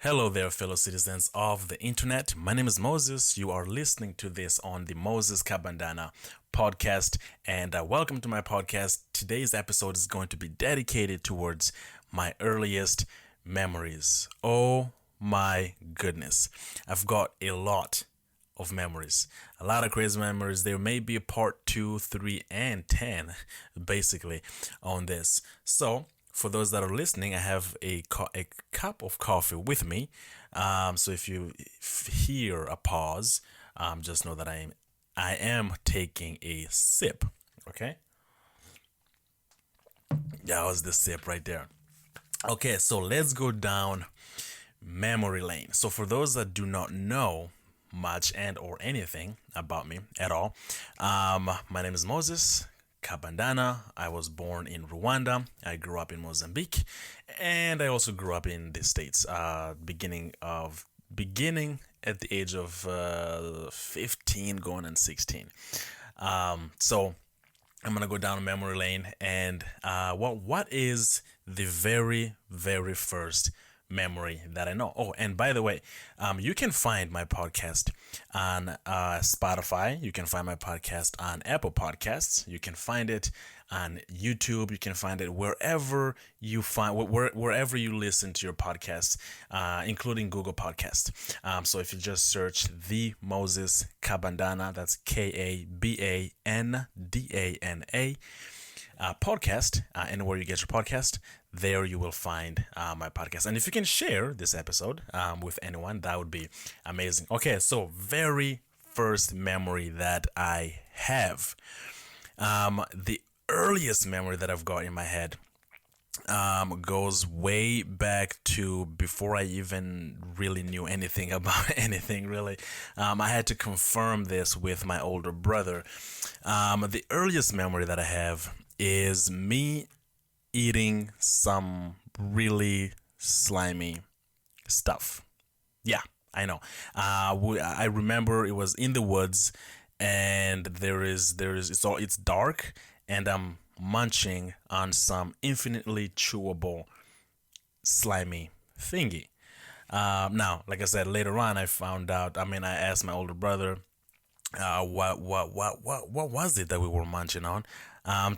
Hello there, fellow citizens of the internet. My name is Moses. You are listening to this on the Moses Kabandana podcast, and welcome to my podcast. Today's episode is going to be dedicated towards my earliest memories. Oh my goodness, I've got a lot of memories, a lot of crazy memories. There may be a part 2, 3, and 10 basically on this. So for those that are listening, I have a cup of coffee with me. So if you hear a pause, just know that I am taking a sip. Okay, that was the sip right there. Okay, so let's go down memory lane. So for those that do not know much and or anything about me at all, my name is Moses Kabandana. I was born in Rwanda. I grew up in Mozambique, and I also grew up in the States. Beginning at the age of 15, going on 16. So I'm gonna go down memory lane, and what is the very first memory that I know? Oh, and by the way, you can find my podcast on Spotify. You can find my podcast on Apple Podcasts. You can find it on YouTube. You can find it wherever you wherever you listen to your podcasts, including Google Podcasts. So if you just search the Moses Kabandana, that's Kabandana. Podcast, anywhere you get your podcast, there you will find my podcast. And if you can share this episode with anyone, that would be amazing. Okay, so very first memory that I have, the earliest memory that I've got in my head goes way back to before I even really knew anything about anything, really. I had to confirm this with my older brother. The earliest memory that I have is me eating some really slimy stuff. Yeah, I know. I remember it was in the woods, and it's dark, and I'm munching on some infinitely chewable slimy thingy. Now, like I said, later on, I found out. I mean, I asked my older brother, what was it that we were munching on?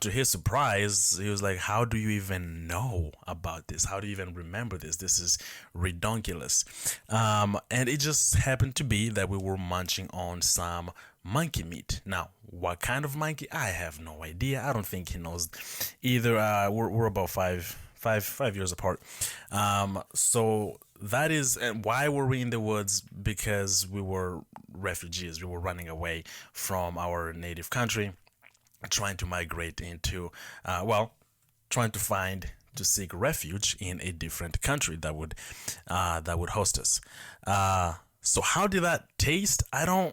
To his surprise, he was like, "How do you even know about this? How do you even remember this? This is redonkulous." And it just happened to be that we were munching on some monkey meat. Now, what kind of monkey? I have no idea. I don't think he knows either. We're about five years apart. So that is, and why were we in the woods? Because we were refugees. We were running away from our native country, trying to migrate into, trying to seek refuge in a different country that would host us. So how did that taste? I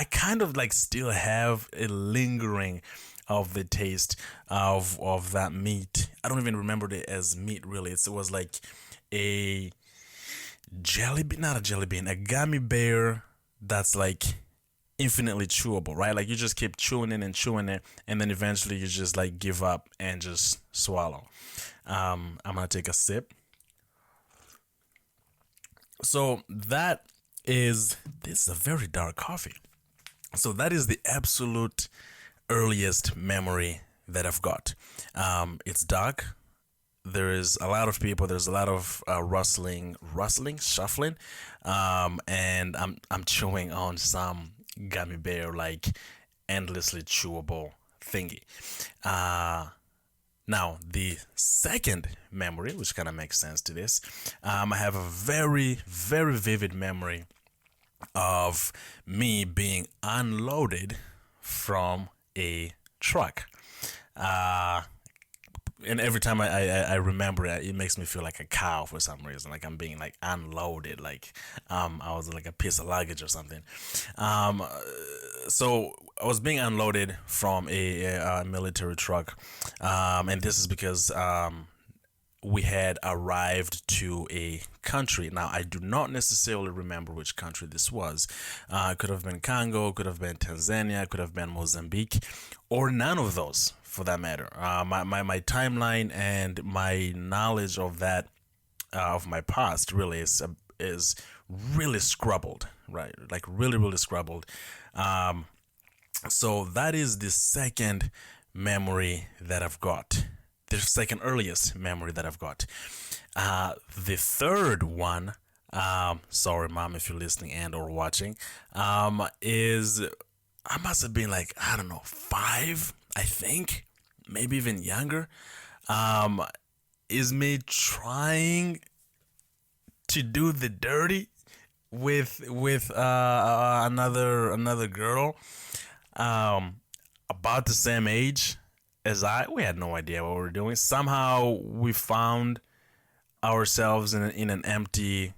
kind of like still have a lingering of the taste of that meat. I don't even remember it as meat, really. It was like a jelly bean, not a jelly bean, a gummy bear that's like infinitely chewable, right? Like you just keep chewing it, and then eventually you just like give up and just swallow. I'm gonna take a sip. So this is a very dark coffee. So that is the absolute earliest memory that I've got. It's dark. There is a lot of people. There's a lot of rustling, shuffling, and I'm chewing on some gummy bear, like endlessly chewable thingy. Now the second memory, which kind of makes sense to this, I have a very vivid memory of me being unloaded from a truck. And every time I remember it, it makes me feel like a cow for some reason. Like I'm being like unloaded, like I was like a piece of luggage or something. So I was being unloaded from a military truck, and this is because we had arrived to a country. Now, I do not necessarily remember which country this was. It could have been Congo, could have been Tanzania, could have been Mozambique, or none of those for that matter. My timeline and my knowledge of that, of my past, really is is really scrabbled, right? Like really, really scrabbled. Um, so that is the second memory that I've got. The second earliest memory that I've got. The third one, sorry, mom, if you're listening and or watching, is I must have been like, I don't know, 5, I think, maybe even younger. Um, is me trying to do the dirty with another girl, um, about the same age as I. We had no idea what we were doing. Somehow we found ourselves in an empty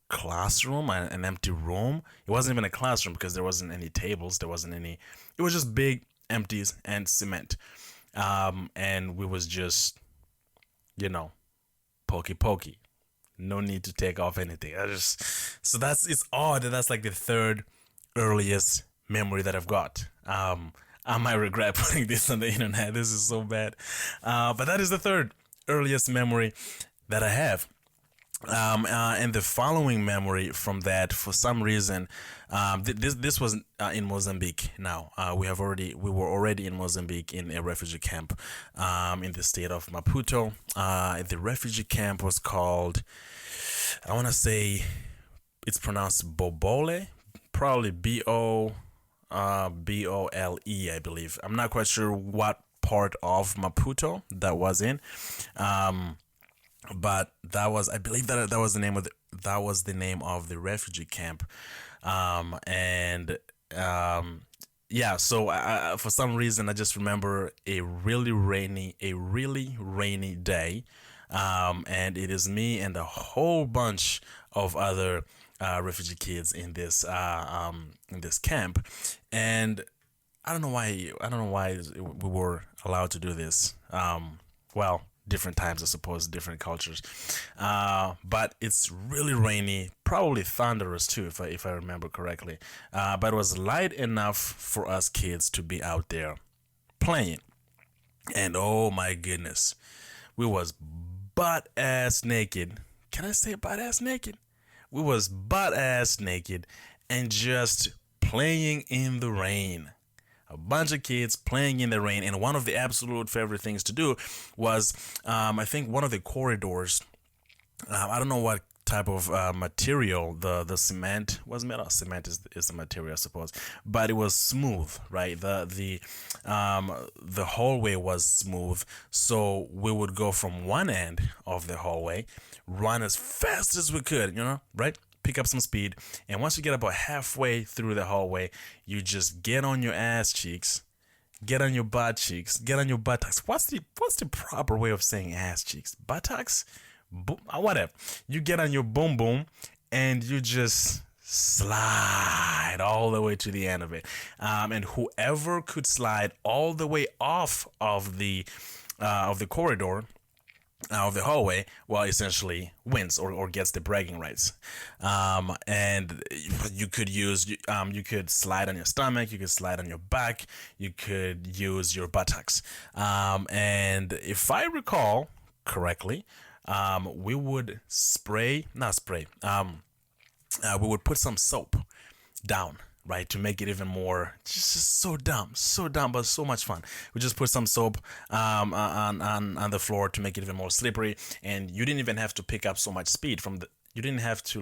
classroom, an empty room. It wasn't even a classroom because there wasn't any tables. There wasn't any. It was just big empties and cement. And we was just, you know, pokey pokey. No need to take off anything. I just so that's it's odd that that's like the third earliest memory that I've got. I might regret putting this on the internet. This is so bad. But that is the third earliest memory that I have. And the following memory from that, for some reason, this was in Mozambique. Now we were already in Mozambique in a refugee camp, in the state of Maputo. The refugee camp was called, I want to say, it's pronounced Bobole, probably Bole, I believe. I'm not quite sure what part of Maputo that was in. But that was, I believe that was the name of that was the name of the refugee camp. And yeah, so for some reason I just remember a really rainy day. And it is me and a whole bunch of other refugee kids in this camp. And I don't know why we were allowed to do this. Well, different times, I suppose, different cultures. But it's really rainy, probably thunderous too, if I remember correctly. But it was light enough for us kids to be out there playing. And oh my goodness, we was butt ass naked. Can I say butt ass naked? We was butt ass naked and just playing in the rain. A bunch of kids playing in the rain, and one of the absolute favorite things to do was, I think, one of the corridors. I don't know what type of material the cement was made of. Cement is the material, I suppose, but it was smooth, right? The hallway was smooth, so we would go from one end of the hallway, run as fast as we could, right? Pick up some speed, and once you get about halfway through the hallway, you just get on your ass cheeks, get on your butt cheeks, get on your buttocks. What's the proper way of saying ass cheeks? Buttocks? Whatever. You get on your boom boom, and you just slide all the way to the end of it. And whoever could slide all the way off of the corridor, of the hallway, well, essentially wins or gets the bragging rights. And you could you could slide on your stomach, you could slide on your back, you could use your buttocks. And if I recall correctly, we would not spray. We would put some soap down, right, to make it even more, just so dumb, but so much fun. We just put some soap on the floor to make it even more slippery, and you didn't even have to pick up so much speed you didn't have to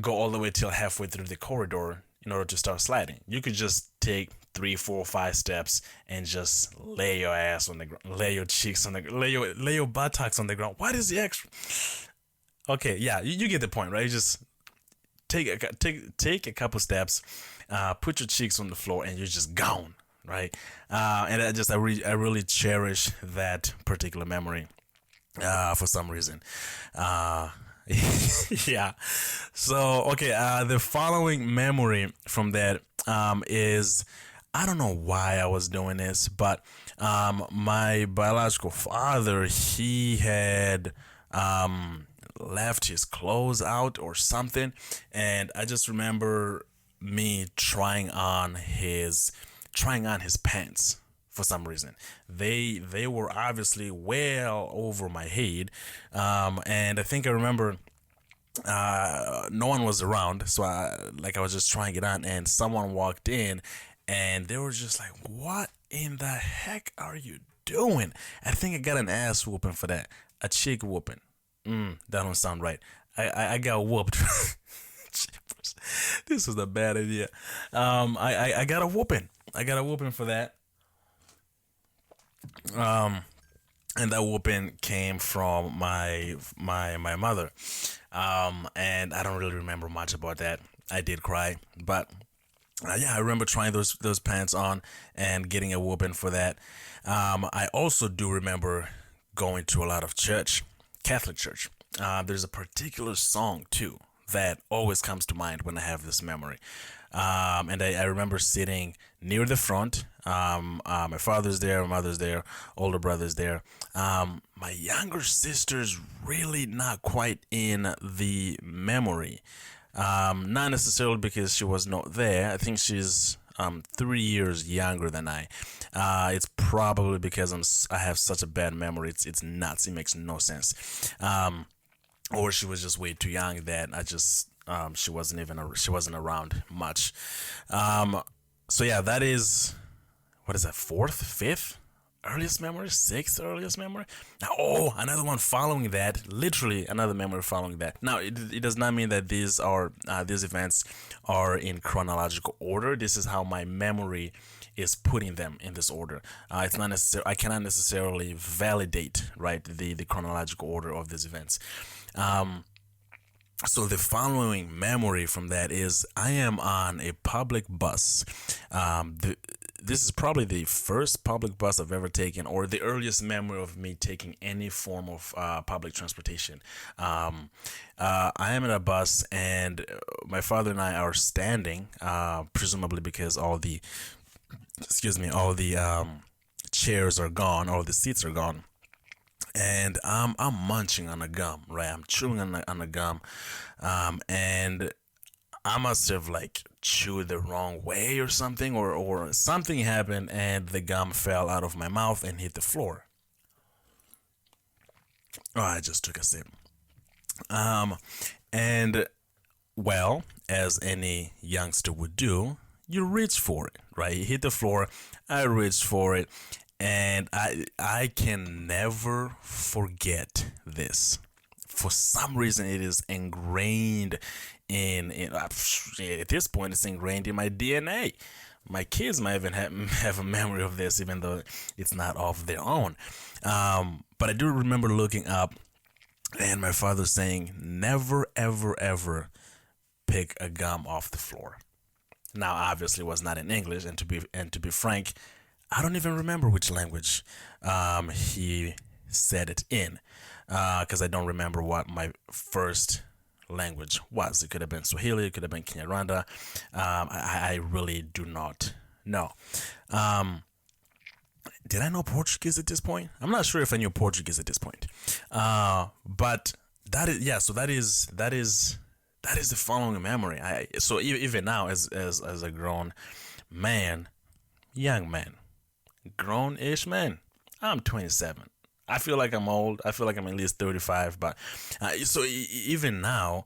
go all the way till halfway through the corridor in order to start sliding. You could just take 3, 4, 5 steps and just lay your ass on the ground, lay your cheeks on the lay your buttocks on the ground. What is the extra? Okay, yeah, you get the point, right? You just take a couple steps, put your cheeks on the floor, and you're just gone, right? And I really cherish that particular memory, for some reason. Yeah. So okay, the following memory from that is, I don't know why I was doing this, but my biological father, he had left his clothes out or something, and I just remember me trying on his pants. For some reason, they were obviously well over my head, and I think I remember no one was around, so I was just trying it on, and someone walked in, and they were just like, "What in the heck are you doing?" I think I got an ass whooping for that, a cheek whooping. That don't sound right. I got whooped. This was a bad idea. I got a whooping. I got a whooping for that. Um, and that whooping came from my mother. And I don't really remember much about that. I did cry, but yeah, I remember trying those pants on and getting a whooping for that. I also do remember going to a lot of church, Catholic church. There's a particular song too that always comes to mind when I have this memory. And I remember sitting near the front. My father's there, my mother's there, older brother's there. My younger sister's really not quite in the memory. Not necessarily because she was not there. I think she's 3 years younger than I. It's probably because I have such a bad memory. It's nuts. It makes no sense. Or she was just way too young that I just she wasn't around much. So yeah, that is, what is that, fourth, fifth earliest memory, sixth earliest memory. Now, oh, another one following that, literally another memory following that. Now, it does not mean that these events are in chronological order. This is how my memory is putting them in this order. It's not necessary. I cannot necessarily validate, right, the chronological order of these events. So the following memory from that is I am on a public bus. This is probably the first public bus I've ever taken, or the earliest memory of me taking any form of public transportation. I am in a bus, and my father and I are standing, presumably because all the chairs are gone, all the seats are gone. And I'm munching on a gum, right? I'm chewing on a gum, and I must have like chewed the wrong way or something, or something happened, and the gum fell out of my mouth and hit the floor. Oh, I just took a sip. And well, as any youngster would do, you reach for it, right? You hit the floor. I reached for it, and I can never forget this. For some reason, it is ingrained in at this point, it's ingrained in my DNA. My kids might even have a memory of this, even though it's not of their own. But I do remember looking up and my father saying, "Never, ever, ever pick a gum off the floor." Now, obviously, it was not in English, and to be frank, I don't even remember which language he said it in, because I don't remember what my first language was. It could have been Swahili, it could have been Kinyarwanda. I really do not know. Did I know Portuguese at this point? I'm not sure if I knew Portuguese at this point. But that is, yeah. So that is the following memory. So even now, as a grown man, young man, grown-ish man, I'm 27. I feel like I'm old. I feel like I'm at least 35. But so even now,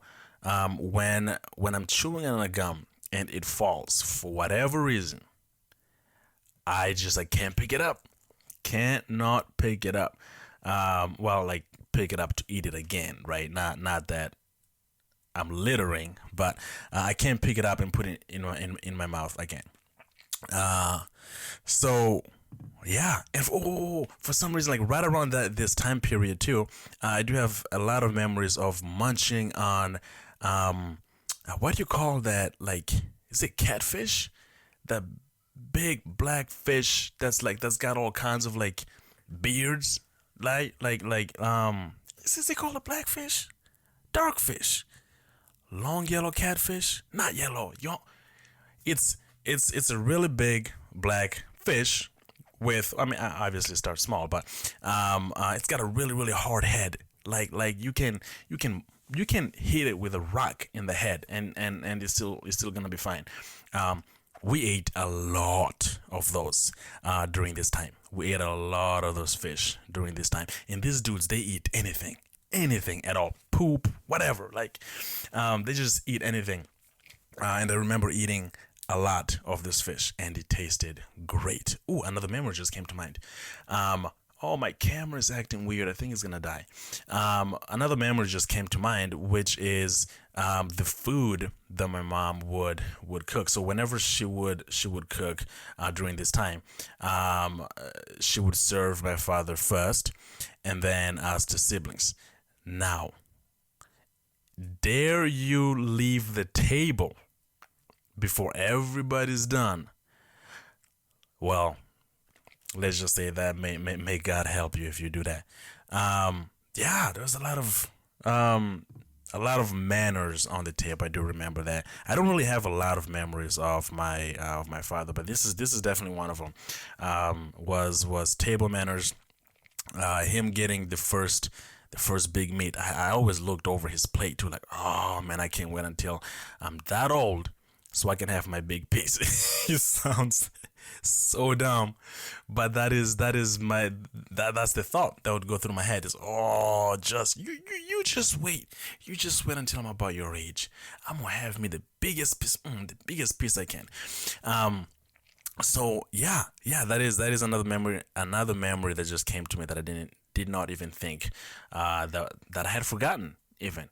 when I'm chewing on a gum and it falls for whatever reason, I can't pick it up. Can't not pick it up. Well, like pick it up to eat it again, right? Not that I'm littering, but I can't pick it up and put it in my mouth again. So yeah, and for some reason, like right around this time period too, I do have a lot of memories of munching on what do you call that? Like, is it catfish? That big black fish that's got all kinds of like beards, is it called a blackfish? Dark fish, long yellow catfish, not yellow. It's a really big black fish with, I mean, obviously it starts small, but it's got a really really hard head. Like you can hit it with a rock in the head, and it's still gonna be fine. We ate a lot of those during this time. We ate a lot of those fish during this time, and these dudes, they eat anything. anything at all, poop, whatever. Like, they just eat anything. And I remember eating a lot of this fish, and it tasted great. Ooh, another memory just came to mind. Oh, my camera is acting weird. I think it's gonna die. Another memory just came to mind, which is the food that my mom would cook. So whenever she would cook during this time, she would serve my father first, and then us the siblings. Now, dare you leave the table before everybody's done? Well, let's just say that may God help you if you do that. Yeah, there's a lot of manners on the table. I do remember that. I don't really have a lot of memories of my father, but this is definitely one of them. Was table manners. Him getting the first big meat. I always looked over his plate too, like, oh man, I can't wait until I'm that old so I can have my big piece. It sounds so dumb, but that's the thought that would go through my head is, oh, just you just wait. You just wait until I'm about your age. I'm gonna have me the biggest piece I can. So yeah, that is another memory that just came to me that I did not even think that I had forgotten even.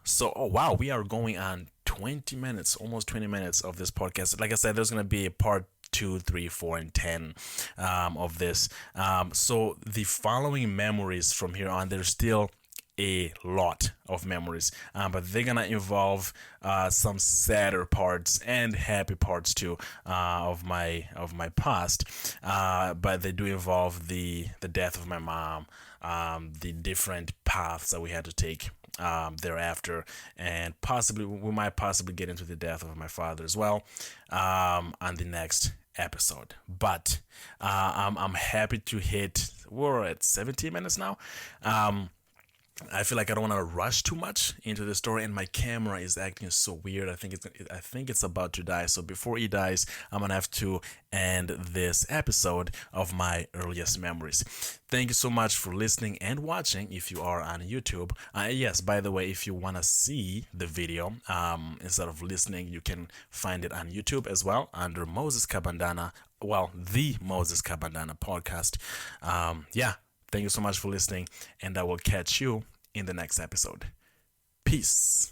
So, oh wow, we are going on 20 minutes, almost 20 minutes of this podcast. Like I said, there's gonna be a part 2, 3, 4, and 10 of this. So the following memories from here on, there's still a lot of memories, but they're gonna involve some sadder parts and happy parts too of my past. But they do involve the death of my mom, the different paths that we had to take thereafter, and possibly we might possibly get into the death of my father as well on the next episode. But I'm happy to hit. We're at 17 minutes now. I feel like I don't want to rush too much into the story, and my camera is acting so weird. I think it's about to die. So before it dies, I'm gonna have to end this episode of my earliest memories. Thank you so much for listening and watching. If you are on YouTube, yes. By the way, if you wanna see the video instead of listening, you can find it on YouTube as well under Moses Kabandana. Well, the Moses Kabandana podcast. Yeah. Thank you so much for listening, and I will catch you in the next episode. Peace.